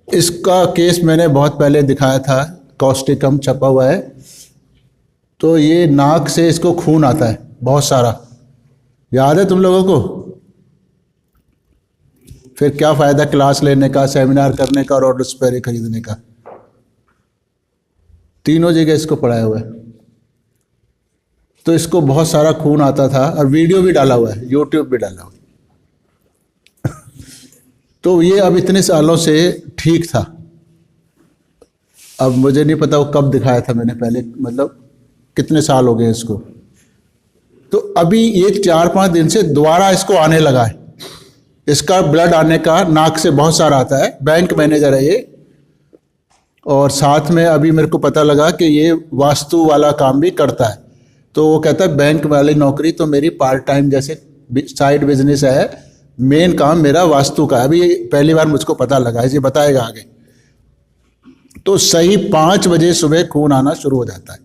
इसका केस मैंने बहुत पहले दिखाया था, कॉस्टिकम छपा हुआ है। तो ये नाक से इसको खून आता है बहुत सारा, याद है तुम लोगों को? फिर क्या फ़ायदा क्लास लेने का, सेमिनार करने का और ऑर्डर स्पेरे खरीदने का। तीनों जगह इसको पढ़ाया हुआ है। तो इसको बहुत सारा खून आता था और वीडियो भी डाला हुआ है, यूट्यूब भी डाला हुआ है। तो ये अब इतने सालों से ठीक था। अब मुझे नहीं पता वो कब दिखाया था मैंने पहले, मतलब कितने साल हो गए इसको। तो अभी ये 4-5 दिन से दोबारा इसको आने लगा है। इसका ब्लड आने का नाक से बहुत सारा आता है। बैंक मैनेजर है ये, और साथ में अभी मेरे को पता लगा कि ये वास्तु वाला काम भी करता है। तो वो कहता है बैंक वाली नौकरी तो मेरी पार्ट टाइम जैसे साइड बिजनेस है, मेन काम मेरा वास्तु का है। अभी पहली बार मुझको पता लगा है, ये बताएगा आगे। तो सही 5 बजे सुबह खून आना शुरू हो जाता है।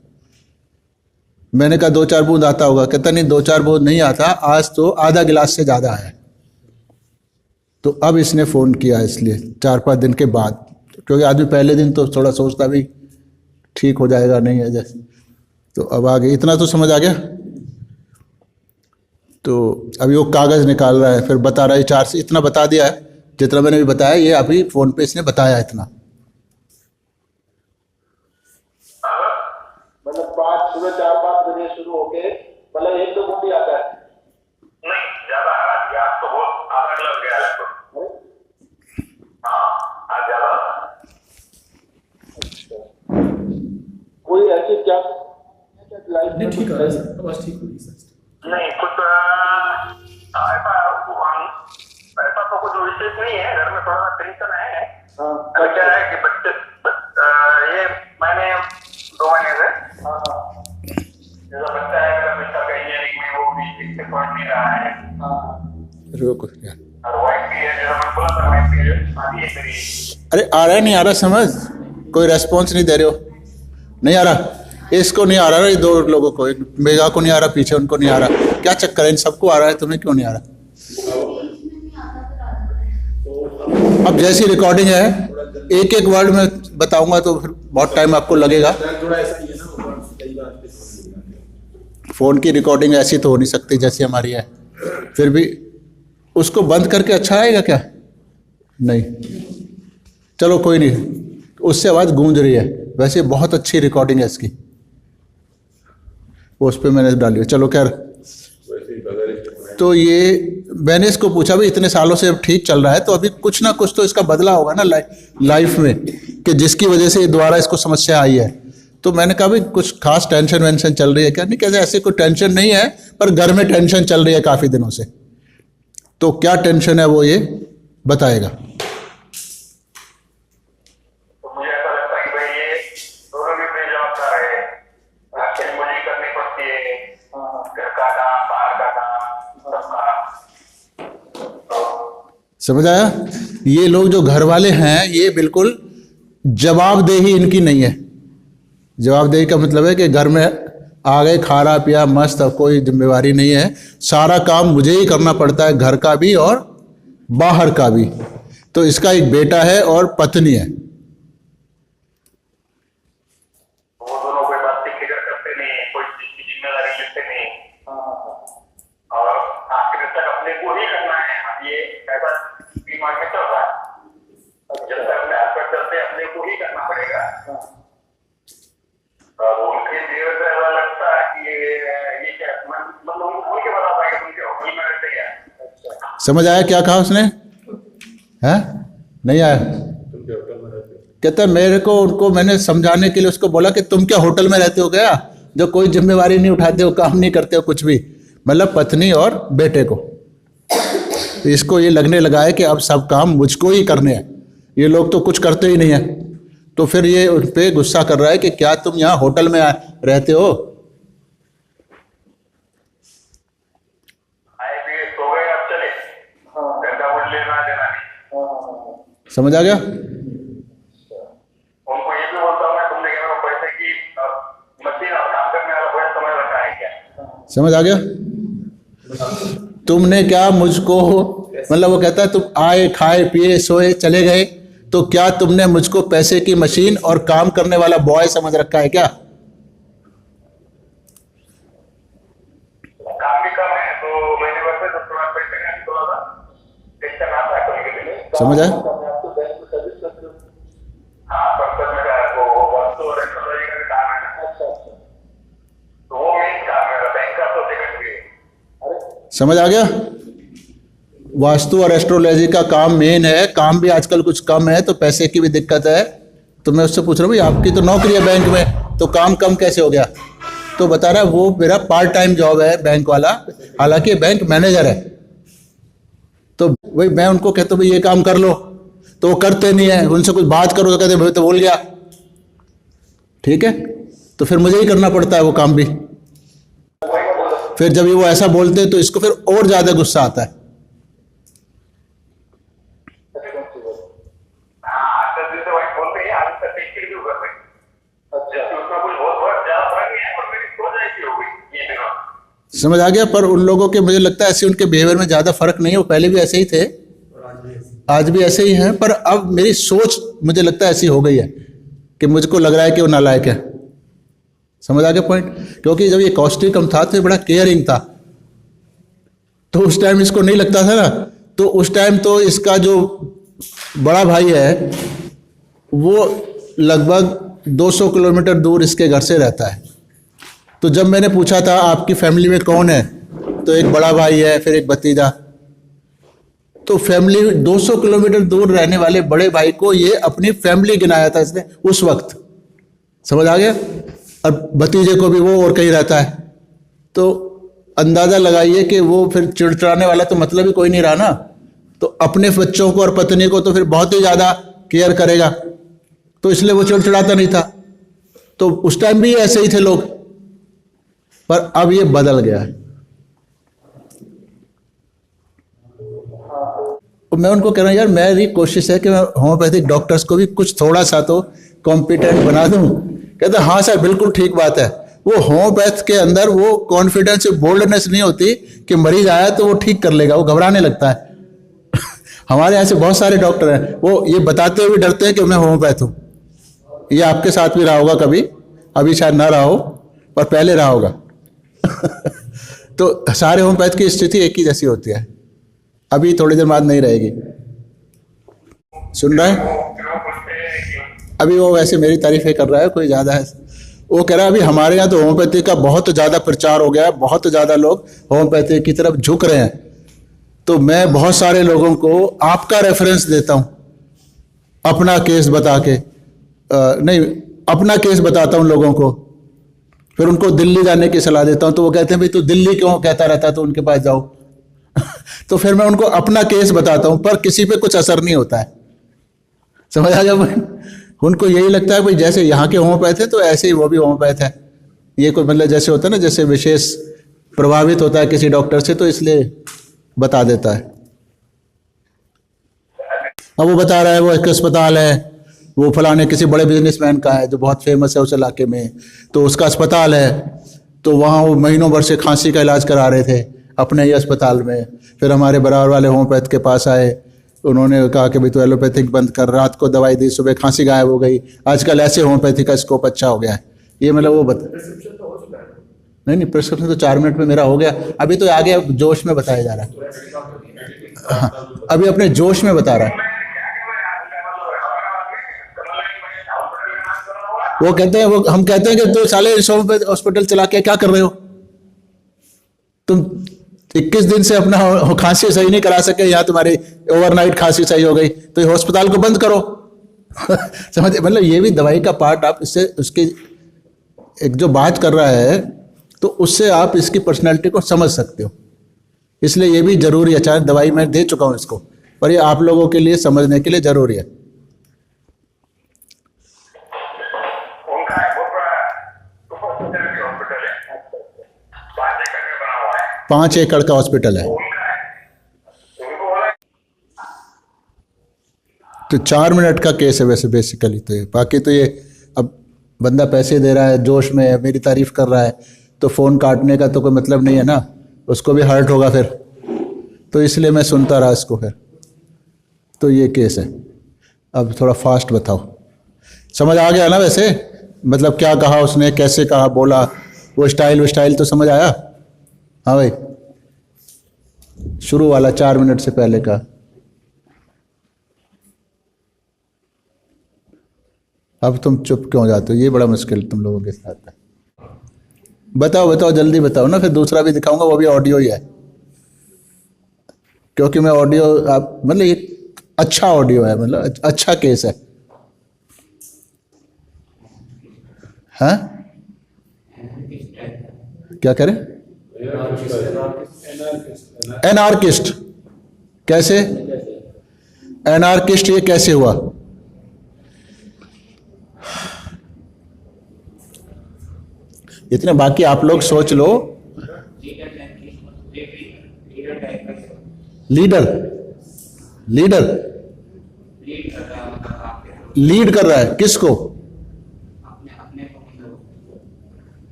मैंने कहा 2-4 बूंद आता होगा, कहता नहीं 2-4 बूंद नहीं आता, आज तो आधा गिलास से ज़्यादा है। तो अब इसने फ़ोन किया इसलिए 4-5 दिन के बाद, क्योंकि आदमी पहले दिन तो थोड़ा सोचता भी ठीक हो जाएगा, नहीं है जैसे। तो अब आगे इतना तो समझ आ गया। तो अभी वो कागज़ निकाल रहा है, फिर बता रहा है 4 से इतना बता दिया है जितना मैंने भी बताया। ये अभी फ़ोन पे इसने बताया इतना, मतलब 5 सुबह 4-5 बजे शुरू होके मतलब 1-2 बूंद ही आता है। नहीं ज्यादा आ रहा है, आज तो बहुत आधा गिलास गया लगभग। हाँ आज ज्यादा। अच्छा, कोई ऐसी क्या लाइफ में ठीक है सर, बस ठीक होगी सर। नहीं कुछ ऐसा तो कुछ विशेष नहीं है, घर में थोड़ा सा टेंशन है। हाँ, अभी क्या है कि बच्चे ये मैंने 2 महीने से जैसा बच्चा है मेरा बेटा का इंजीनियरिंग में, वो भी ठीक से पढ़ नहीं रहा है। रुको और वाइफ भी है, जैसा मैं बोला था वाइफ भी शादी है मेरी। अरे आ रहा नहीं आ रहा समझ, कोई रेस्पॉन्स नहीं दे रहे हो, नहीं आ रहा। इसको नहीं आ रहा, ये 2 लोगों को, एक मेगा को नहीं आ रहा, पीछे उनको नहीं आ रहा। क्या चक्कर है, इन सबको आ रहा है, तुम्हें क्यों नहीं आ रहा? अब जैसी रिकॉर्डिंग है एक एक वर्ड में बताऊंगा तो फिर बहुत टाइम आपको लगेगा। फोन की रिकॉर्डिंग ऐसी तो हो नहीं सकती जैसी हमारी है। फिर भी उसको बंद करके अच्छा आएगा क्या? नहीं, चलो कोई नहीं, उससे आवाज़ गूंज रही है। वैसे बहुत अच्छी रिकॉर्डिंग है इसकी, उस पर मैंने डाली है। चलो खैर, तो ये मैंने इसको पूछा भी इतने सालों से अब ठीक चल रहा है, तो अभी कुछ ना कुछ तो इसका बदला होगा ना लाइफ में, कि जिसकी वजह से दोबारा इसको समस्या आई है। तो मैंने कहा भाई कुछ खास टेंशन वेंशन चल रही है क्या? नहीं, कहते ऐसे कोई टेंशन नहीं है, पर घर में टेंशन चल रही है काफ़ी दिनों से। तो क्या टेंशन है वो ये बताएगा। समझ आया? ये लोग जो घर वाले हैं ये बिल्कुल जवाबदेही इनकी नहीं है। जवाबदेही का मतलब है कि घर में आ गए, खा रहा पिया मस्त, अब कोई जिम्मेवारी नहीं है, सारा काम मुझे ही करना पड़ता है, घर का भी और बाहर का भी। तो इसका एक बेटा है और पत्नी है। वो दोनों कोई बात की फिक्र करते नहीं, कोई चीज की जिम्मेदारी लेते नहीं, और आखिर तक अपने को ही करना है। अब ये ऐसा दिमाग में चल रहा है, जब तक अपने हाथ पर चलते अपने को ही करना पड़ेगा। और उनके जीवन से ऐसा लगता है कि ये क्या मतलब उनको क्या बता पाएंगे तुम क्या होटल में रहते क्या? समझ आया क्या कहा उसने? है नहीं आया? कहता मेरे को, उनको मैंने समझाने के लिए उसको बोला कि तुम क्या होटल में रहते हो क्या, जो कोई जिम्मेवारी नहीं उठाते हो, काम नहीं करते हो कुछ भी, मतलब पत्नी और बेटे को। तो इसको ये लगने लगा है कि अब सब काम मुझको ही करने हैं, ये लोग तो कुछ करते ही नहीं है। तो फिर ये उन पे गुस्सा कर रहा है कि क्या तुम यहाँ होटल में रहते हो? सो गए, अब चले गंदा बोल लेना देना नहीं। समझ आ गया? उनको ये भी बोलता हूँ मैं, तुमने क्या पैसे की मशीन और काम करने वाला कोई समय रखा है क्या? समझ आ गया? तुमने क्या मुझको, मतलब वो कहता है तुम आए खाए पिए सोए चले गए, तो क्या तुमने मुझको पैसे की मशीन और काम करने वाला बॉय समझ रखा है क्या? काम भी कम है तो महीने भर में 10 लाख पैसे का थोड़ा सा टेंशन आता है कभी कभी। समझ आए? आप तो बैंक में सर्विस करते हो। हाँ, पर सर मेरा वो वस्तु और एस्ट्रोलॉजी का भी काम है ना, अच्छा अच्छा। तो वो मेन काम है मेरा, बैंक का तो सेकेंडरी है। अरे समझ आ गया? वास्तु और एस्ट्रोलॉजी का काम मेन है, काम भी आजकल कुछ कम है तो पैसे की भी दिक्कत है। तो मैं उससे पूछ रहा हूँ भाई आपकी तो नौकरी है बैंक में, तो काम कम कैसे हो गया? तो बता रहा है वो मेरा पार्ट टाइम जॉब है बैंक वाला, हालांकि बैंक मैनेजर है। तो भाई मैं उनको कहता हूँ भाई ये काम कर लो, तो वो करते नहीं है। उनसे कुछ बात करो तो कहते भाई तो भूल गया। ठीक है, तो फिर मुझे ही करना पड़ता है वो काम भी। फिर जब ये वो ऐसा बोलते हैं तो इसको फिर और ज्यादा गुस्सा आता है। हाँ, 10 दिन से वही बोलते हैं, आज तक ठीक क्यों कर रहे हैं? अच्छा उसमें कुछ बहुत ज्यादा फर्क नहीं है, और मेरी सोच ऐसी हो गई ये दिनों। समझ आ गया? पर उन लोगों के मुझे लगता है ऐसे उनके बिहेवियर में ज़्यादा फर्क नहीं है, वो पहले भी ऐसे ही थे, आज भी ऐसे ही हैं। पर अब मेरी सोच मुझे लगता है ऐसी हो गई है कि मुझको लग रहा है कि वो नालायक है। समझ आ गया पॉइंट? क्योंकि जब ये कॉस्टली कम था तो ये बड़ा केयरिंग था, तो उस टाइम इसको नहीं लगता था ना। तो उस टाइम तो इसका जो बड़ा भाई है वो लगभग 200 किलोमीटर दूर इसके घर से रहता है। तो जब मैंने पूछा था आपकी फैमिली में कौन है, तो एक बड़ा भाई है, फिर एक भतीजा। तो फैमिली 200 किलोमीटर दूर रहने वाले बड़े भाई को ये अपनी फैमिली गिनाया था इसने उस वक्त। समझ आ गया? और भतीजे को भी वो और कहीं रहता है। तो अंदाजा लगाइए कि वो फिर चिड़चिड़ाने वाला तो मतलब ही कोई नहीं रहा ना। तो अपने बच्चों को और पत्नी को तो फिर बहुत ही ज़्यादा केयर करेगा, तो इसलिए वो चिड़चिड़ाता नहीं था। तो उस टाइम भी ऐसे ही थे लोग, पर अब ये बदल गया है। तो मैं उनको कह रहा हूँ यार मेरी कोशिश है कि मैं होम्योपैथिक डॉक्टर्स को भी कुछ थोड़ा सा तो कॉम्पिटेंट बना दूं। कहते हाँ सर बिल्कुल ठीक बात है। वो होम्योपैथ के अंदर वो कॉन्फिडेंस बोल्डनेस नहीं होती कि मरीज आया तो वो ठीक कर लेगा, वो घबराने लगता है। हमारे यहाँ से बहुत सारे डॉक्टर हैं, वो ये बताते हुए भी डरते हैं कि मैं होम्योपैथ हूँ। ये आपके साथ भी रहा होगा कभी, अभी शायद ना रहा हो पर पहले रहा होगा। तो सारे होम्योपैथ की स्थिति एक ही जैसी होती है, अभी थोड़ी देर बाद नहीं रहेगी। सुन रहा है? अभी वो वैसे मेरी तारीफें कर रहा है, कोई ज़्यादा है। वो कह रहा है अभी हमारे यहाँ तो होम्योपैथी का बहुत ज़्यादा प्रचार हो गया है, बहुत ज़्यादा लोग होम्योपैथी की तरफ झुक रहे हैं। तो मैं बहुत सारे लोगों को आपका रेफरेंस देता हूँ, अपना केस बता के नहीं अपना केस बताता हूँ लोगों को, फिर उनको दिल्ली जाने की सलाह देता हूँ। तो वो कहते हैं भाई तू दिल्ली क्यों कहता रहता है, तो उनके पास जाओ। तो फिर मैं उनको अपना केस बताता हूँ, पर किसी पे कुछ असर नहीं होता है। समझ आ गया? उनको यही लगता है भाई जैसे यहाँ के होम्योपैथ है तो ऐसे ही वो भी होम्योपैथ है। ये कोई मतलब जैसे होता है ना, जैसे विशेष प्रभावित होता है किसी डॉक्टर से, तो इसलिए बता देता है। अब वो बता रहा है वो एक अस्पताल है, वो फलाने किसी बड़े बिजनेसमैन का है जो बहुत फेमस है उस इलाके में, तो उसका अस्पताल है। तो वहाँ वो महीनों भर से खांसी का इलाज करा रहे थे अपने ही अस्पताल में। फिर हमारे बराबर वाले होम्योपैथ के पास आए, उन्होंने कहा कि भाई तो एलोपैथिक बंद कर, रात को दवाई दी, सुबह खांसी गायब हो गई। आजकल ऐसे होम्योपैथी का स्कोप अच्छा हो गया है। ये मतलब वो नहीं प्रिस्क्रिप्शन तो 4 मिनट में मेरा हो गया। अभी तो आगे जोश में बताया जा रहा है। हाँ, अभी अपने जोश में बता रहा है। वो कहते हैं हम कहते हैं कि तो साले हॉस्पिटल चला के क्या कर रहे हो तुम? 21 दिन से अपना खांसी सही नहीं करा सके, यहाँ तुम्हारी ओवरनाइट खांसी सही हो गई, तो ये अस्पताल को बंद करो। समझ मतलब ये भी दवाई का पार्ट। आप इससे उसकी एक जो बात कर रहा है तो उससे आप इसकी पर्सनैलिटी को समझ सकते हो। इसलिए ये भी जरूरी है। चाहे दवाई मैं दे चुका हूँ इसको, पर ये आप लोगों के लिए समझने के लिए जरूरी है। उनका बहुत बड़ा हॉस्पिटल है, 5 एकड़ में बना हुआ है। 5 एकड़ का हॉस्पिटल है। तो 4 मिनट का केस है वैसे बेसिकली तो ये। बाकी तो ये अब बंदा पैसे दे रहा है, जोश में है, मेरी तारीफ कर रहा है, तो फ़ोन काटने का तो कोई मतलब नहीं है ना, उसको भी हर्ट होगा फिर। तो इसलिए मैं सुनता रहा इसको फिर। तो ये केस है। अब थोड़ा फास्ट बताओ। समझ आ गया ना वैसे, मतलब क्या कहा उसने, कैसे कहा, बोला, वो स्टाइल तो समझ आया। हाँ भाई, शुरू वाला 4 मिनट से पहले का। अब तुम चुप क्यों जाते हो, ये बड़ा मुश्किल तुम लोगों के साथ है। बताओ जल्दी बताओ ना, फिर दूसरा भी दिखाऊंगा, वो भी ऑडियो ही है, क्योंकि मैं ऑडियो आप मतलब ये अच्छा ऑडियो है, मतलब अच्छा केस है। हाँ क्या करें? एनार्किस्ट कैसे? एनार्किस्ट ये कैसे हुआ? इतने बाकी आप लोग सोच लो। लीडर लीड कर रहा है किसको?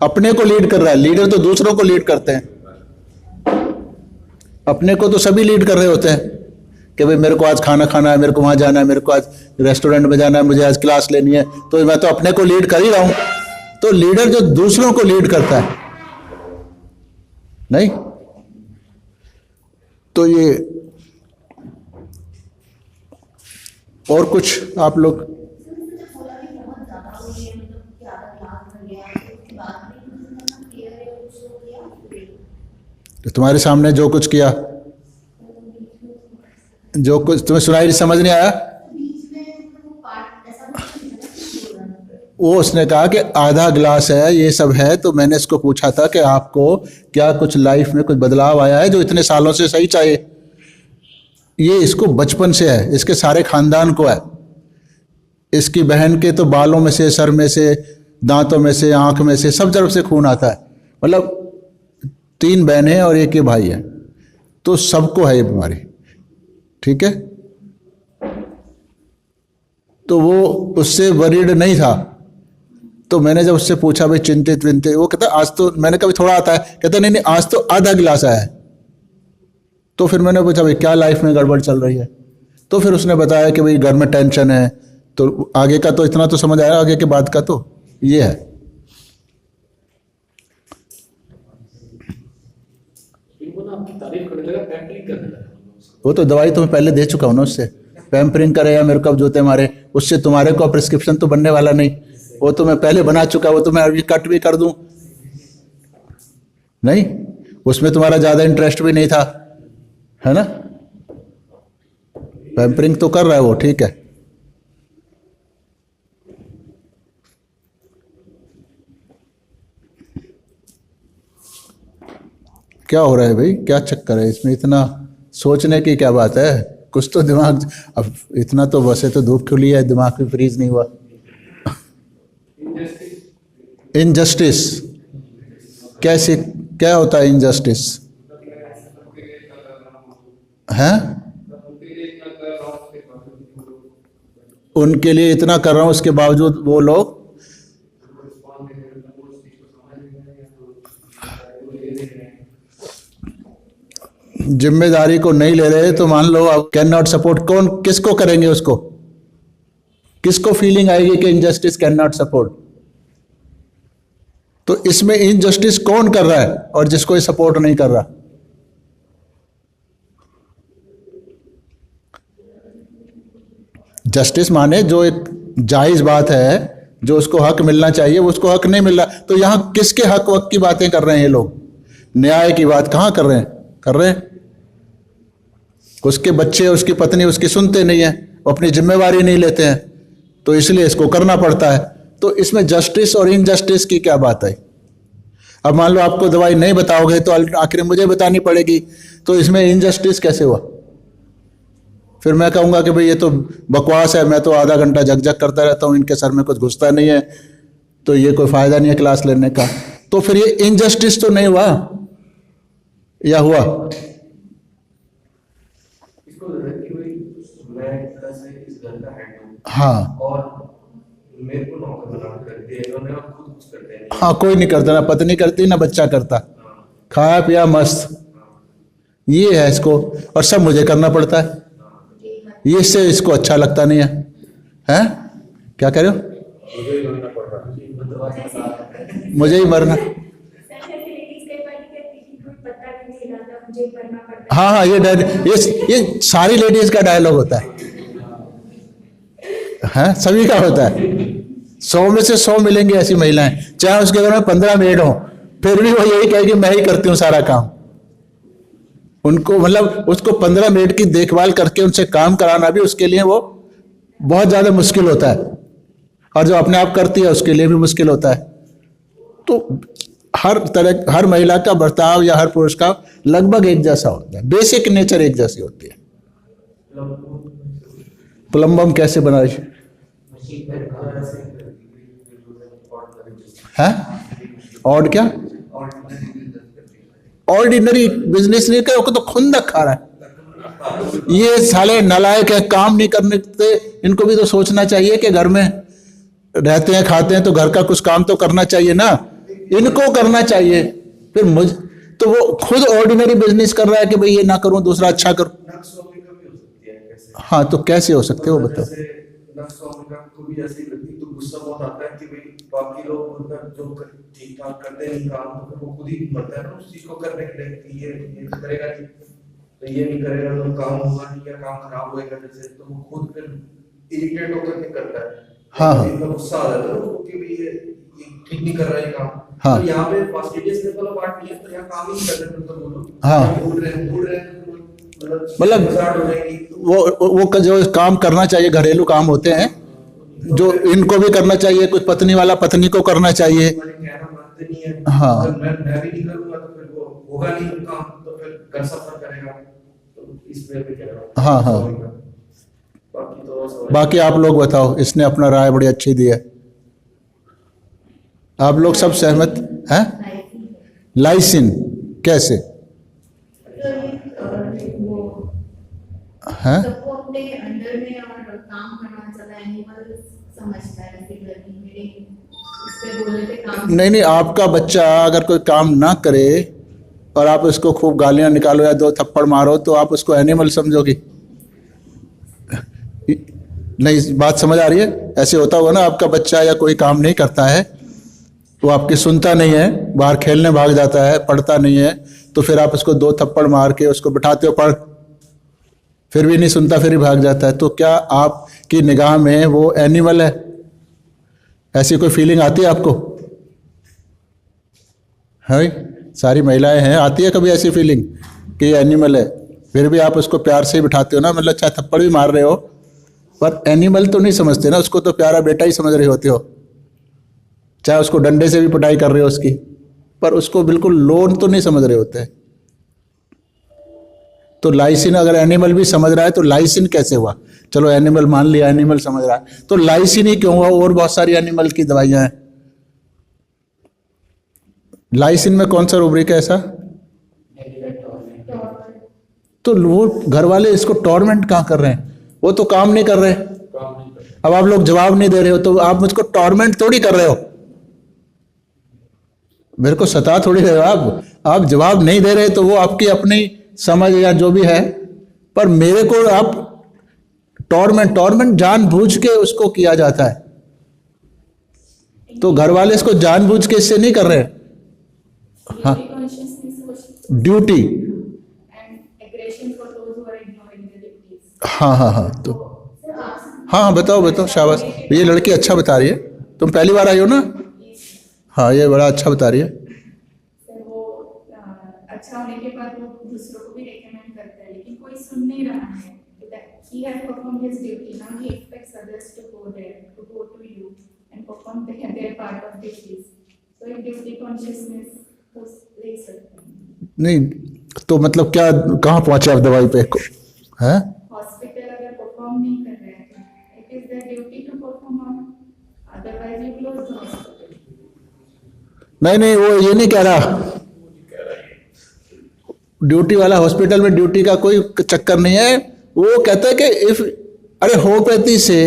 अपने को लीड कर रहा है। लीडर तो दूसरों को लीड करते हैं, अपने को तो सभी लीड कर रहे होते हैं कि भाई मेरे को आज खाना खाना है, मेरे को वहां जाना है, मेरे को आज रेस्टोरेंट में जाना है, मुझे आज क्लास लेनी है, तो मैं तो अपने को लीड कर ही रहा हूं। तो लीडर जो दूसरों को लीड करता है, नहीं तो ये और कुछ आप लोग तो तुम्हारे सामने जो कुछ किया, जो कुछ तुम्हें सुनाई समझ नहीं आया, वो उसने कहा कि आधा ग्लास है, ये सब है। तो मैंने इसको पूछा था कि आपको क्या कुछ लाइफ में कुछ बदलाव आया है जो इतने सालों से सही चाहिए? ये इसको बचपन से है, इसके सारे खानदान को है। इसकी बहन के तो बालों में से, सर में से, दांतों में से, आंख में से, सब तरफ से खून आता है। मतलब 3 बहनें और 1 भाई है, तो सबको है ये बीमारी, ठीक है। तो वो उससे वरीड नहीं था। तो मैंने जब उससे पूछा भाई चिंतित विंतित, वो कहता आज तो, मैंने कभी थोड़ा आता है, कहता नहीं आज तो आधा गिलास आया है। तो फिर मैंने पूछा भाई क्या लाइफ में गड़बड़ चल रही है? तो फिर उसने बताया कि भाई घर में टेंशन है। तो आगे का तो इतना तो समझ आया, आगे के बाद का तो ये है। तारीफ करने लगा, पैम्परिंग करने लगा। वो तो दवाई तो मैं पहले दे चुका हूं ना उससे। पैम्परिंग करे या मेरे को अब जूते मारे, उससे तुम्हारे को प्रिस्क्रिप्शन तो बनने वाला नहीं। वो तो मैं पहले बना चुका, वो तो मैं अभी कट भी कर दूं। नहीं, उसमें तुम्हारा ज्यादा इंटरेस्ट भी नहीं था, है ना। पैम्परिंग तो कर रहा है वो, ठीक है। क्या हो रहा है भाई, क्या चक्कर है इसमें? इतना सोचने की क्या बात है? कुछ तो दिमाग, अब इतना तो वैसे तो धूप खुली है, दिमाग भी फ्रीज नहीं हुआ। इनजस्टिस कैसे, क्या होता है इनजस्टिस? हैं? उनके लिए इतना कर रहा हूं, उसके बावजूद वो लोग जिम्मेदारी को नहीं ले रहे। तो मान लो अब कैन नॉट सपोर्ट, कौन किसको करेंगे? उसको किसको फीलिंग आएगी कि इनजस्टिस कैन नॉट सपोर्ट? तो इसमें इनजस्टिस कौन कर रहा है और जिसको ये सपोर्ट नहीं कर रहा? जस्टिस माने जो एक जायज बात है, जो उसको हक मिलना चाहिए, वो उसको हक नहीं मिल रहा। तो यहां किसके हक वक की बातें कर रहे हैं ये लोग? न्याय की बात कहां कर रहे हैं? कर रहे हैं उसके बच्चे, उसकी पत्नी उसकी सुनते नहीं है, वो अपनी जिम्मेवारी नहीं लेते हैं, तो इसलिए इसको करना पड़ता है। तो इसमें जस्टिस और इनजस्टिस की क्या बात है? अब मान लो आपको दवाई नहीं बताओगे तो आखिर मुझे बतानी पड़ेगी, तो इसमें इनजस्टिस कैसे हुआ? फिर मैं कहूंगा कि भाई ये तो बकवास है, मैं तो आधा घंटा जग जग करता रहता हूं, इनके सर में कुछ घुसता नहीं है, तो ये कोई फायदा नहीं है क्लास लेने का। तो फिर ये इनजस्टिस तो नहीं हुआ, या हुआ? हाँ, और मेरे को नौकर बना करते हैं, उन्होंने खुद कुछ करते हैं। हाँ, कोई नहीं करता, ना पत्नी करती ना बच्चा करता, खाया पिया मस्त, ये है इसको, और सब मुझे करना पड़ता है। ये इससे इसको अच्छा लगता नहीं है। हैं? क्या कह रहे हो? मुझे ही बनना पड़ रहा है। मुझे ही मरना? हाँ हाँ, ये सारी लेडीज का डायलॉग होता है, हाँ सभी का होता है। 100 में से 100 मिलेंगे ऐसी महिलाएं, चाहे उसके घर में 15 मेड हो, फिर भी वो यही कहेगी मैं ही करती हूँ सारा काम। उनको मतलब उसको 15 मिनट की देखभाल करके उनसे काम कराना भी उसके लिए वो बहुत ज्यादा मुश्किल होता है, और जो अपने आप करती है उसके लिए भी मुश्किल होता है। तो हर महिला का बर्ताव या हर पुरुष का लगभग एक जैसा होता है, बेसिक नेचर एक जैसी होती है। प्लम्बम कैसे बना रही है? और क्या ऑर्डिनरी बिजनेस नहीं करे, तो खुंदक खा रहा है। ये साले नालायक है, काम नहीं करने देते। इनको भी तो सोचना चाहिए कि घर में रहते हैं खाते हैं तो घर का कुछ काम तो करना चाहिए ना, इनको करना चाहिए। फिर तो वो खुद ऑर्डिनरी बिजनेस कर रहा है कि भाई ये ना करूं दूसरा अच्छा करूं। हाँ तो कैसे हो सकते हो बताओ? गुस्सा बहुत आता है कि भाई बाकी लोग जो ठीक ठाक करते हैं काम, तो वो खुद ही मरता है ना उस चीज को करने के लिए कि ये करेगा नहीं, तो ये नहीं करेगा तो काम होगा नहीं, या काम खराब होएगा जैसे, तो वो खुद फिर इरिटेट होकर के करता है। हाँ इतना गुस्सा आ जाता है ना कि भाई ये ठीक नहीं कर रहा है काम। हाँ। तो यहाँ पे फास्टिडियस वाला पार्ट नहीं है, तो यहाँ काम ही नहीं कर रहे, तो बोलो हाँ। भूल रहे मतलब वो जो काम करना चाहिए घरेलू काम होते हैं जो इनको भी करना चाहिए, कुछ पत्नी वाला पत्नी को करना चाहिए। हाँ मैं भी नहीं करूंगा तो फिर वो होगा नहीं काम, तो फिर घर सफर करेगा, तो इसमें भी कह रहा हूं। हाँ हाँ। बाकी आप लोग बताओ, इसने अपना राय बड़ी अच्छी दी है, आप लोग सब सहमत हैं? लाइसिन कैसे हैं? सबको अपने अंडर में और काम करना चाहता है, एनिमल समझता है मेरे इससे बोले थे काम। नहीं, आपका बच्चा अगर कोई काम ना करे और आप उसको खूब गालियां निकालो या 2 थप्पड़ मारो तो आप उसको एनिमल समझोगी? नहीं, बात समझ आ रही है? ऐसे होता होगा ना, आपका बच्चा या कोई काम नहीं करता है, वो आपकी सुनता नहीं है, बाहर खेलने भाग जाता है, पढ़ता नहीं है, तो फिर आप उसको 2 थप्पड़ मार के उसको बिठाते हो पढ़, फिर भी नहीं सुनता, फिर ही भाग जाता है। तो क्या आपकी निगाह में वो एनिमल है? ऐसी कोई फीलिंग आती है आपको? है सारी महिलाएं हैं, आती है कभी ऐसी फीलिंग कि ये एनिमल है? फिर भी आप उसको प्यार से ही बिठाते हो ना, मतलब चाहे थप्पड़ भी मार रहे हो, पर एनिमल तो नहीं समझते ना उसको, तो प्यारा बेटा ही समझ रहे होते हो। चाहे उसको डंडे से भी पिटाई कर रहे हो उसकी, पर उसको बिल्कुल लोन तो नहीं समझ रहे होते। तो लाइसिन अगर एनिमल भी समझ रहा है तो लाइसिन कैसे हुआ? चलो एनिमल मान लिया, एनिमल समझ रहा है, तो लाइसिन ही क्यों हुआ? और बहुत सारी एनिमल की दवाइयां हैं। लाइसिन में कौन सा रूब्रिक है ऐसा? तो वो घर वाले इसको टॉर्मेंट कहाँ कर रहे हैं? वो तो काम नहीं कर रहे। अब आप लोग जवाब नहीं दे रहे हो तो आप मुझको टॉर्मेंट थोड़ी कर रहे हो, मेरे को सता थोड़ी रहे हो आप जवाब नहीं दे रहे तो वो आपकी अपनी समझ या जो भी है, पर मेरे को आप टॉर्मेंट जानबूझ के उसको किया जाता है, तो घर वाले इसको जानबूझ के इससे नहीं कर रहे। हाँ, ड्यूटी। हाँ हाँ हाँ, तो हाँ बताओ शाबाश, ये लड़की अच्छा बता रही है, तुम पहली बार आई हो ना? हाँ, ये बड़ा अच्छा बता रही है। वो अच्छा होने के बाद वो दूसरों को भी रेकमेंड करता है, लेकिन कोई सुन नहीं रहा है। He has performed his duty. Now he expects others to go there, to go to you and perform their part of duties. So if duty consciousness was later. नहीं तो मतलब क्या, कहाँ पहुंचे आप दवाई पे? हैं? हॉस्पिटल अगर परफॉर्म नहीं कर रहे हैं, it is their duty to perform on. Otherwise you close the hospital. नहीं, वो ये नहीं कह रहा, ड्यूटी वाला हॉस्पिटल में ड्यूटी का कोई चक्कर नहीं है। वो कहता है कि इफ होम्योपैथी से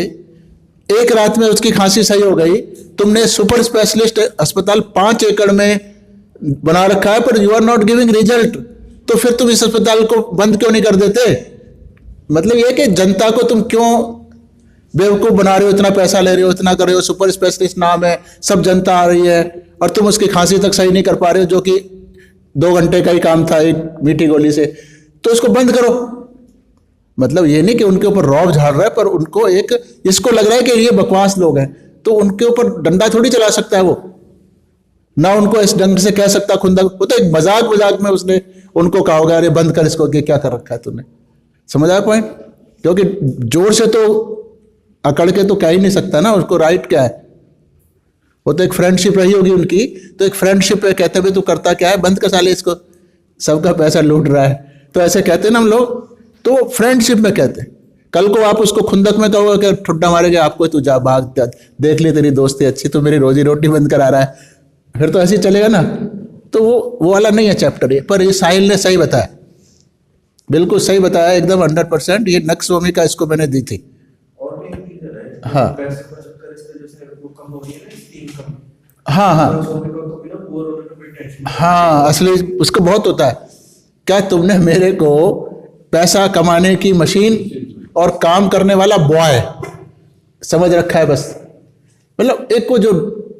एक रात में उसकी खांसी सही हो गई, तुमने सुपर स्पेशलिस्ट अस्पताल 5 एकड़ में बना रखा है पर you are not giving result, तो फिर तुम इस अस्पताल को बंद क्यों नहीं कर देते? मतलब ये कि जनता को तुम क्यों बेवकूफ़ बना रहे हो, इतना पैसा ले रहे हो, इतना कर रहे हो, सुपर स्पेशलिस्ट नाम है, सब जनता आ रही है और तुम उसकी खांसी तक सही नहीं कर पा रहे हो, जो कि 2 घंटे का ही काम था एक मीठी गोली से, तो उसको बंद करो। मतलब ये नहीं कि उनके ऊपर रौब झाड़ रहा है, पर उनको एक इसको लग रहा है कि ये बकवास लोग हैं, तो उनके ऊपर डंडा थोड़ी चला सकता है वो, ना उनको इस ढंग से कह सकता खुंदक। वो तो एक मजाक में उसने उनको कहा होगा, अरे बंद कर इसको, क्या कर रखा है तूने। समझ आया पॉइंट? क्योंकि जोर से तो अकड़ के तो कह ही नहीं सकता ना, उसको राइट क्या है। वो तो एक फ्रेंडशिप रही होगी उनकी, तो एक फ्रेंडशिप पे कहते हुए तू करता क्या है, बंद कर साले इसको, सबका पैसा लूट रहा है, तो ऐसे कहते ना हम लोग, तो फ्रेंडशिप में कहते। कल को आप उसको खुंदक में कहोगे कि ठुड्डा मारेगा आपको, तू जा भाग, देख ली तेरी दोस्ती अच्छी, तो मेरी रोजी रोटी बंद करा रहा है, फिर तो ऐसे ही चलेगा ना। तो वो वाला नहीं है चैप्टर ये, पर ये साहिल ने सही बताया, बिल्कुल सही बताया एकदम 100%। ये नक्श भूमिका इसको मैंने दी थी। और भी रीजन है, हाँ। पैसे का चक्कर इस वजह से वो कम हो रही है ना, स्टीम कम। हाँ हाँ तो बिना पुअर होने का कोई टेंशन नहीं। हाँ, असली उसको बहुत होता है, क्या तुमने मेरे को पैसा कमाने की मशीन और काम करने वाला बॉय समझ रखा है बस। मतलब एक को जो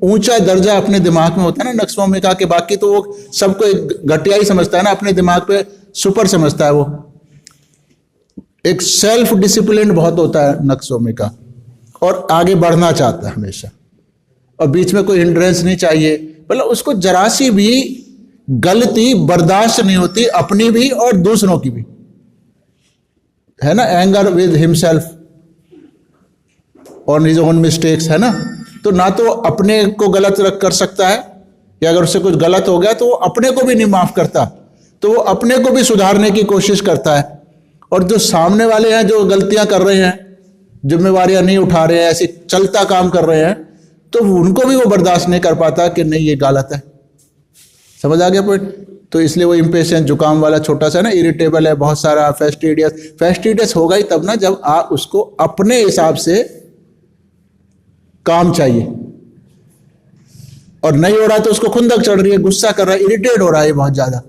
ऊंचा दर्जा अपने दिमाग में होता है ना नक्श भूमिका के, बाकी तो वो सबको एक घटिया ही समझता है ना, अपने दिमाग पे सुपर समझता है वो। एक सेल्फ डिसिप्लिन बहुत होता है नक्श भूमिका, और आगे बढ़ना चाहता है हमेशा, और बीच में कोई हिंड्रेंस नहीं चाहिए। मतलब उसको जरा सी भी गलती बर्दाश्त नहीं होती, अपनी भी और दूसरों की भी, है ना। एंगर विद हिमसेल्फ और हिज ओन मिस्टेक्स, है ना। तो ना तो अपने को गलत रख कर सकता है, या अगर उससे कुछ गलत हो गया तो वो अपने को भी नहीं माफ करता, तो वो अपने को भी सुधारने की कोशिश करता है। और जो सामने वाले हैं जो गलतियां कर रहे हैं, जिम्मेवारियां नहीं उठा रहे हैं, ऐसे चलता काम कर रहे हैं, तो उनको भी वो बर्दाश्त नहीं कर पाता कि नहीं ये गलत है। समझ आ गया पॉइंट? तो इसलिए वो इम्पेशेंट, जुकाम वाला छोटा सा ना, इरिटेबल है, बहुत सारा फेस्टिडियस होगा ही तब ना जब आप उसको अपने हिसाब से काम चाहिए, और नहीं हो रहा तो उसको खुंदक चढ़ रही है, गुस्सा कर रहा है, इरिटेट हो रहा है बहुत ज्यादा।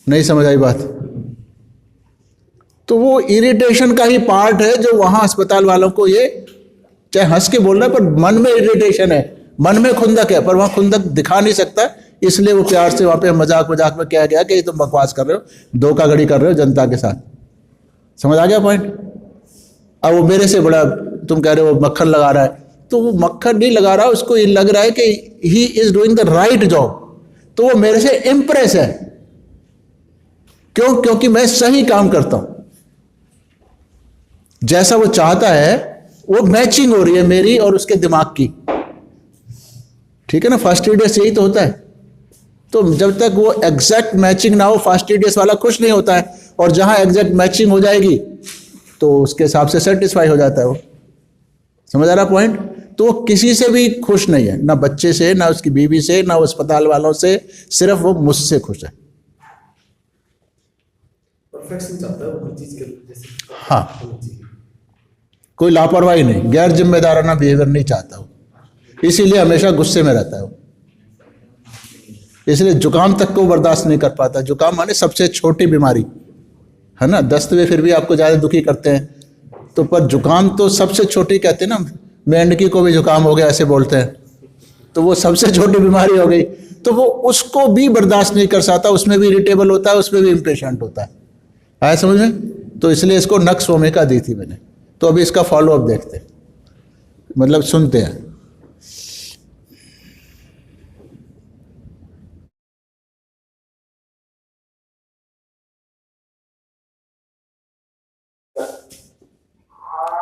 नहीं समझ आई बात? तो वो इरिटेशन का ही पार्ट है जो वहां अस्पताल वालों को, ये चाहे हंस के बोल रहा है पर मन में इरिटेशन है, मन में खुंदक है, पर वहां खुंदक दिखा नहीं सकता, इसलिए वो प्यार से वहां पे मजाक में कहा गया कि तुम बकवास कर रहे हो, धोखाधड़ी कर रहे हो जनता के साथ। समझ आ गया पॉइंट? अब वो मेरे से बड़ा, तुम कह रहे हो मक्खन लगा रहा है, तो वो मक्खन नहीं लगा रहा, उसको ये लग रहा है कि he is doing the right job, तो वो मेरे से इंप्रेस है। क्यों? क्योंकि मैं सही काम करता हूं, जैसा वो चाहता है वो मैचिंग हो रही है मेरी और उसके दिमाग की। ठीक है ना, फास्टिडियस यही तो होता है। तो जब तक वो एग्जैक्ट मैचिंग ना हो, फास्टिडियस वाला खुश नहीं होता है, और जहां एग्जैक्ट मैचिंग हो जाएगी तो उसके हिसाब से सेटिस्फाई हो जाता है वो। समझ आ रहा पॉइंट? तो वो किसी से भी खुश नहीं है, ना बच्चे से, ना उसकी बीवी से, ना अस्पताल वालों से, सिर्फ वो मुझसे खुश है। परफेक्शन चाहता है वो हर चीज के जैसे। हाँ, कोई लापरवाही नहीं, गैर जिम्मेदाराना बिहेवियर नहीं चाहता वो, इसीलिए हमेशा गुस्से में रहता है वो। इसलिए जुकाम तक को बर्दाश्त नहीं कर पाता। जुकाम माने सबसे छोटी बीमारी है ना, दस्त में फिर भी आपको ज़्यादा दुखी करते हैं, तो पर जुकाम तो सबसे छोटी कहते हैं ना, मेंढकी को भी जुकाम हो गया ऐसे बोलते हैं, तो वो सबसे छोटी बीमारी हो गई, तो वो उसको भी बर्दाश्त नहीं कर सकता, उसमें भी इरिटेबल होता है, उसमें भी इम्पेशेंट होता है। आया समझ में? तो इसलिए इसको नक्श भूमिका दी थी मैंने। तो अभी इसका फॉलो अप देखते हैं, मतलब सुनते हैं।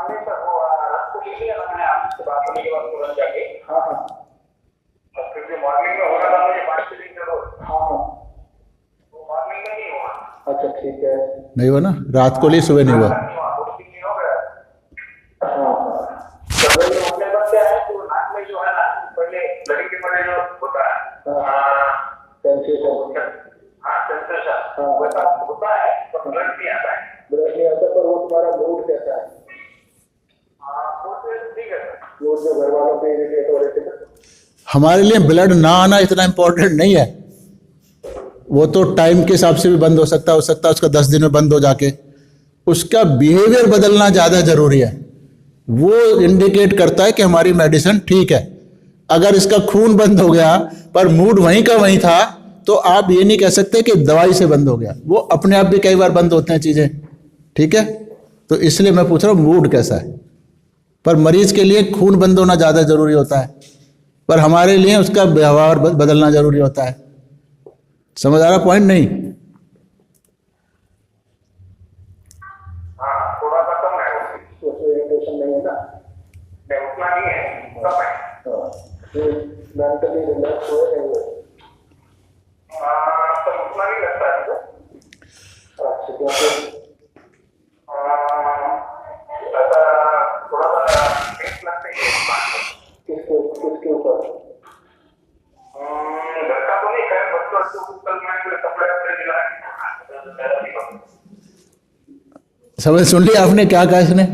नहीं सर, वो रात को लीजिए ना, मैंने आपसे बात होने के बाद तुरंत जाके। हाँ हाँ। और फिर जो मॉर्निंग में हो रहा था मुझे 5 दिन का रोज। हाँ हाँ। वो मॉर्निंग में नहीं हुआ। अच्छा ठीक है। नहीं हुआ ना, रात को ली, सुबह नहीं हुआ। 2 दिन हो गया। हाँ। तो वही अपने पास क्या है, तो नाक में जो है ना, पहले लड़ी के पहले जो होता है सेंसेशन, हाँ सेंसेशन वैसा होता है, पर ब्लड नहीं आता है। ब्लड नहीं आता, पर वो तुम्हारा मूड कैसा है? ठीक है सर। वो जो घर वालों पे इरिटेट हो रहे थे, हमारे लिए ब्लड ना आना इतना इंपॉर्टेंट नहीं है, वो तो टाइम के हिसाब से भी बंद हो सकता है उसका 10 दिन में बंद हो जाके, उसका बिहेवियर बदलना ज़्यादा ज़रूरी है। वो इंडिकेट करता है कि हमारी मेडिसिन ठीक है। अगर इसका खून बंद हो गया पर मूड वहीं का वहीं था, तो आप ये नहीं कह सकते कि दवाई से बंद हो गया। वो अपने आप भी कई बार बंद होते हैं चीज़ें, ठीक है। तो इसलिए मैं पूछ रहा हूँ मूड कैसा है। पर मरीज के लिए खून बंद होना ज़्यादा ज़रूरी होता है, पर हमारे लिए उसका व्यवहार बदलना ज़रूरी होता है। समझ आ रहा पॉइंट? नहीं, हाँ थोड़ा सा कम है, उसमें इरिटेशन नहीं है ना? नहीं उतना नहीं है, कम है। मेंटली रिलैक्स हुए नहीं हुए? तो उतना नहीं लगता है मुझे। अच्छा, क्योंकि ऐसा थोड़ा सा टेस्ट लगता ही है। किसके ऊपर? घर का तो नहीं है, बच्चों को कल मैंने कपड़े दिलाए। समझ सुन लिया आपने क्या कहा इसने,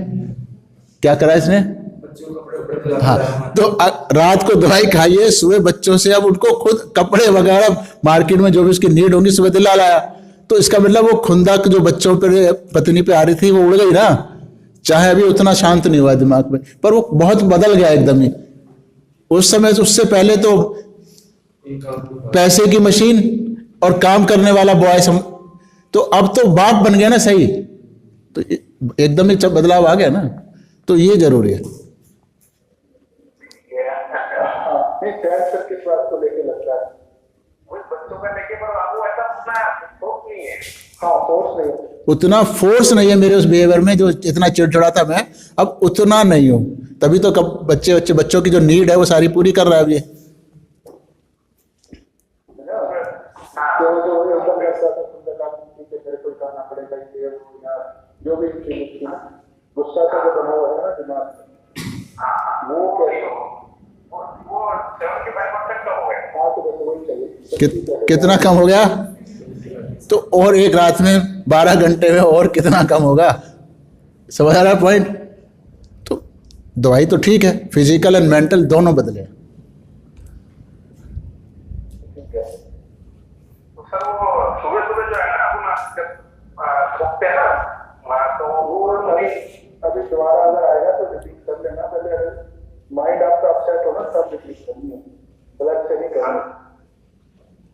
क्या करा इसने? बच्चों को कपड़े उपड़े दिला हाँ, तो रात को दवाई खाइए, सुबह बच्चों से अब उनको खुद कपड़े वगैरह मार्केट में जो भी उसकी नीड होगी सुबह दिला लाया। तो इसका मतलब वो खुंदक जो बच्चों पे पत्नी पे आ रही थी वो उड़ गई ना, चाहे अभी उतना शांत नहीं हुआ दिमाग में, पर वो बहुत बदल गया एकदम ही। उस समय उससे पहले तो पैसे की मशीन और काम करने वाला बॉय तो अब तो बाप बन गया ना सही, तो एकदम ही बदलाव आ गया ना, तो ये जरूरी है। नहीं, कैंसर किस बात को लेके लगता है? कुछ बच्चों का लेके, पर आपको ऐसा उतना फोर्स नहीं है। हाँ, फोर्स नहीं है। उतना फोर्स नहीं है मेरे उस बिहेवियर में, जो इतना चिड़चिड़ा था मैं अब उतना नहीं हूं। तभी तो कब बच्चों की जो नीड है वो सारी पूरी कर रहा है अब ये। क्योंकि वो एकदम ऐसा था, मेरे को करना पड़ेगा, ये जो भी चीज थी ना, गुस्सा से जो बना हुआ है ना दिमाग, वो 75% कम हो गया। हाँ, तो बस वही चाहिए। कितना कम हो गया? तो और एक रात में 12 घंटे में और कितना कम होगा? समझ आ रहा पॉइंट? तो दवाई तो ठीक है, फिजिकल एंड मेंटल दोनों बदले। तो सर वो सुबह सुबह जो है ना अपन जब सोते हैं ना, तो वो अभी दोबारा अगर आएगा तो रिपीट कर लेना। पहले अगर माइंड आपका अपसेट हो ना तब रिपीट करनी है, ब्लड से नहीं करना।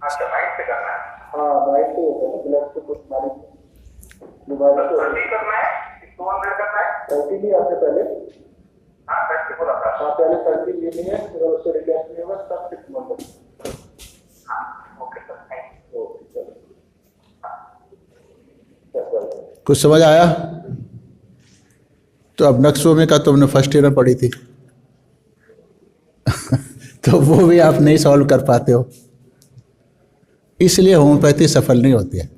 अच्छा माइंड से करना है। हाँ, माइंड से होता है ना, ब्लड से कुछ बीमारी तो 30 करना है, 200 करना है। 30 नहीं, आपने पहले हाँ 30 बोला था। हाँ, पहले 30 लेनी है, फिर उससे रिलैक्स नहीं होगा तब 6 मंथ। हाँ okay sir, thank you. Okay, चलो। कुछ समझ आया? तो अब नक्सोमी का तुमने फर्स्ट ईयर में पढ़ी थी तो वो भी आप नहीं सॉल्व कर पाते हो, इसलिए होम्योपैथी सफल नहीं होती है।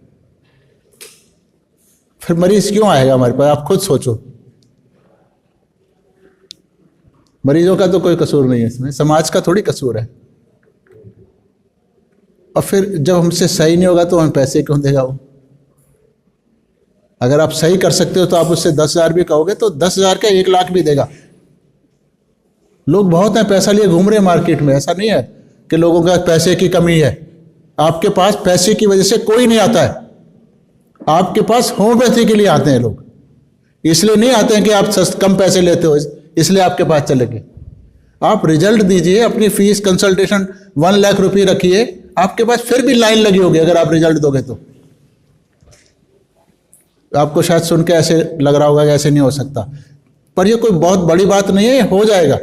फिर मरीज क्यों आएगा हमारे पास? आप खुद सोचो। मरीजों का तो कोई कसूर नहीं है इसमें, समाज का थोड़ी कसूर है। और फिर जब हमसे सही नहीं होगा तो हमें पैसे क्यों देगा वो? अगर आप सही कर सकते हो तो आप उससे 10,000 भी कहोगे तो 10,000 का 1 लाख भी देगा। लोग बहुत हैं पैसा लिए घूम रहे हैं मार्केट में, ऐसा नहीं है कि लोगों का पैसे की कमी है। आपके पास पैसे की वजह से कोई नहीं आता है, आपके पास होम्योपैथी के लिए आते हैं लोग। इसलिए नहीं आते हैं कि आप कम पैसे लेते हो इसलिए आपके पास चलेंगे। आप रिजल्ट दीजिए, अपनी फीस कंसल्टेशन 1 लाख रुपये रखिए, आपके पास फिर भी लाइन लगी होगी अगर आप रिजल्ट दोगे तो। आपको शायद सुन के ऐसे लग रहा होगा कि ऐसे नहीं हो सकता, पर ये कोई बहुत बड़ी बात नहीं है, ये हो जाएगा।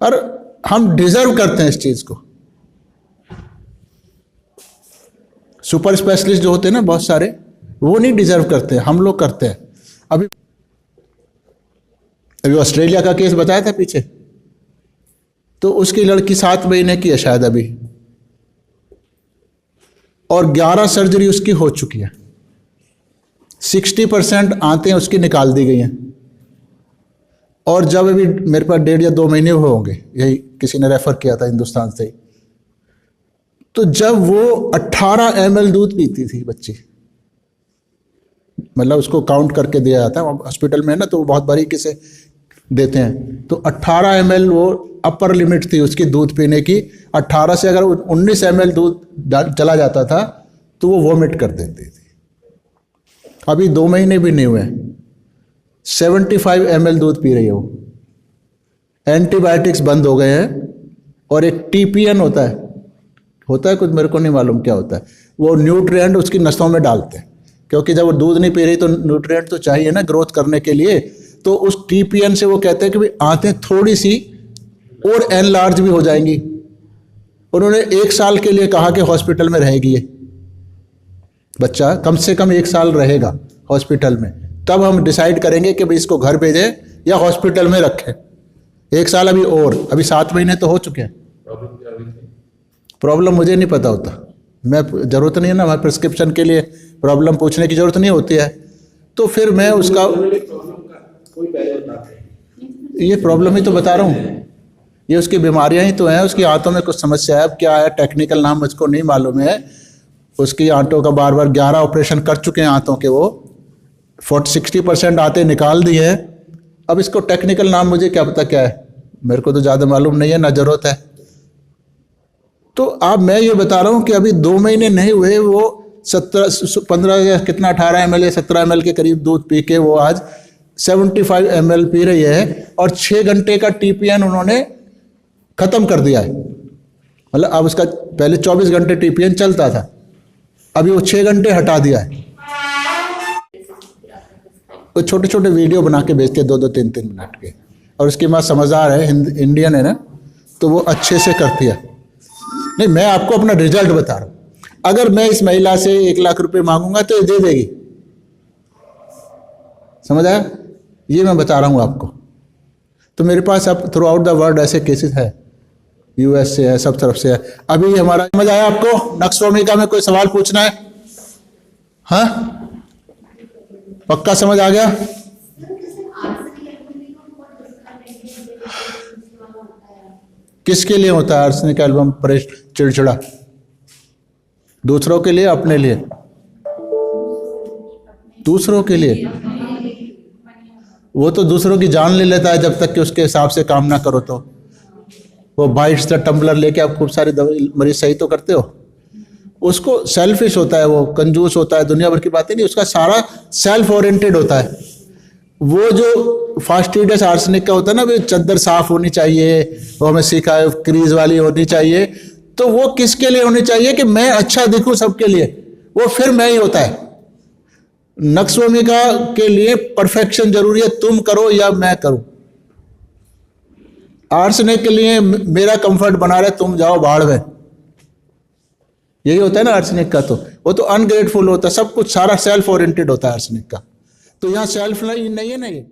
और हम डिजर्व करते हैं इस चीज को। सुपर स्पेशलिस्ट जो होते हैं ना बहुत सारे, वो नहीं डिजर्व करते, हम लोग करते हैं। अभी ऑस्ट्रेलिया का केस बताया था पीछे, तो उसकी लड़की 7 महीने की है शायद अभी, और 11 सर्जरी उसकी हो चुकी है। 60% आंतें उसकी निकाल दी गई हैं। और जब अभी मेरे पास 1.5 या 2 महीने हुए होंगे, यही किसी ने रेफर किया था हिंदुस्तान से ही, तो जब वो 18 ml दूध पीती थी बच्ची, मतलब उसको काउंट करके दिया जाता है हॉस्पिटल में ना, तो वो बहुत बारीकी से देते हैं। तो 18 ml वो अपर लिमिट थी उसकी दूध पीने की। 18 से अगर 19 ml दूध चला जाता था तो वो वॉमिट कर देती थी। अभी 2 महीने भी नहीं हुए, 75 ml दूध पी रही है वो। एंटीबायोटिक्स बंद हो गए हैं, और एक TPN होता है कुछ, मेरे को नहीं मालूम क्या होता है, वो न्यूट्रिएंट उसकी नसों में डालते हैं, क्योंकि जब वो दूध नहीं पी रही तो न्यूट्रिएंट तो चाहिए ना ग्रोथ करने के लिए। तो उस TPN से वो कहते हैं कि भाई आंतें थोड़ी सी और एनलार्ज भी हो जाएंगी। उन्होंने 1 साल के लिए कहा कि हॉस्पिटल में रहेगी ये बच्चा, कम से कम 1 साल रहेगा हॉस्पिटल में, तब हम डिसाइड करेंगे कि भाई इसको घर भेजें या हॉस्पिटल में रखें। 1 साल अभी, और अभी 7 महीने तो हो चुके हैं। प्रॉब्लम क्या हुई थी? प्रॉब्लम मुझे नहीं पता होता, मैं जरूरत नहीं है ना, मैं प्रिस्क्रिप्शन के लिए प्रॉब्लम पूछने की जरूरत नहीं होती है, तो फिर मैं उसका प्रॉब्लम का कोई पहले बताते। ये प्रॉब्लम ही तो बता रहा हूँ, ये उसकी बीमारियां ही तो हैं, उसकी आंतों में कुछ समस्या है। अब क्या है टेक्निकल नाम मुझको नहीं मालूम है, उसकी आंतों का बार बार 11 ऑपरेशन कर चुके हैं आंतों के, वो 60% आते निकाल दिए हैं। अब इसको टेक्निकल नाम मुझे क्या पता क्या है, मेरे को तो ज़्यादा मालूम नहीं है, ना जरूरत है। तो अब मैं ये बता रहा हूँ कि अभी 2 महीने नहीं हुए, वो 15 या कितना 18 ml या 17 ml के करीब दूध पी के वो आज 75 ml पी रही है, और 6 घंटे का TPN उन्होंने ख़त्म कर दिया है। मतलब अब उसका पहले 24 घंटे TPN चलता था, अभी वो 6 घंटे हटा दिया है। वो छोटे छोटे वीडियो बना के भेजते हैं 2-2, 3-3 मिनट के, और उसकी माँ समझदार है, इंडियन है ना, तो वो अच्छे से करती है। नहीं, मैं आपको अपना रिजल्ट बता रहा हूँ। अगर मैं इस महिला से 1 लाख रुपए मांगूंगा तो ये दे देगी, समझ आया? ये मैं बता रहा हूँ आपको। तो मेरे पास अब थ्रू आउट द वर्ल्ड ऐसे केसेस है, US से है, सब तरफ से है। अभी हमारा समझ आया आपको? नक्सोमिका में कोई सवाल पूछना है? हाँ, पक्का समझ आ गया? किसके लिए होता है आर्सेनिक एल्बम? चिड़चिड़ा, दूसरों के लिए, अपने लिए? दूसरों के लिए। वो तो दूसरों की जान ले लेता है जब तक कि उसके हिसाब से काम ना करो। तो वो बाइट्स का टम्बलर लेके आप खूब सारी दवाई मरीज सही तो करते हो, उसको सेल्फिश होता है, वो कंजूस होता है, दुनिया भर की बातें नहीं, उसका सारा सेल्फ ओरिएंटेड होता है। वो जो फास्टिडियस आर्सेनिक का होता है ना, वो चद्दर साफ होनी चाहिए, वो हमें सीखा है, क्रीज वाली होनी चाहिए, तो वो किसके लिए होनी चाहिए कि मैं अच्छा दिखूं सबके लिए, वो फिर मैं ही होता है। नक्सोमिका के लिए परफेक्शन जरूरी है, तुम करो या मैं करूं। आर्सेनिक के लिए मेरा कंफर्ट बना रहे, तुम जाओ बाढ़ में, यही होता है ना आर्सेनिक का। तो वो तो अनग्रेटफुल होता है, सब कुछ सारा सेल्फ ओरिएंटेड होता है आर्सेनिक का। तो यहाँ सेल्फ नहीं है ना ये।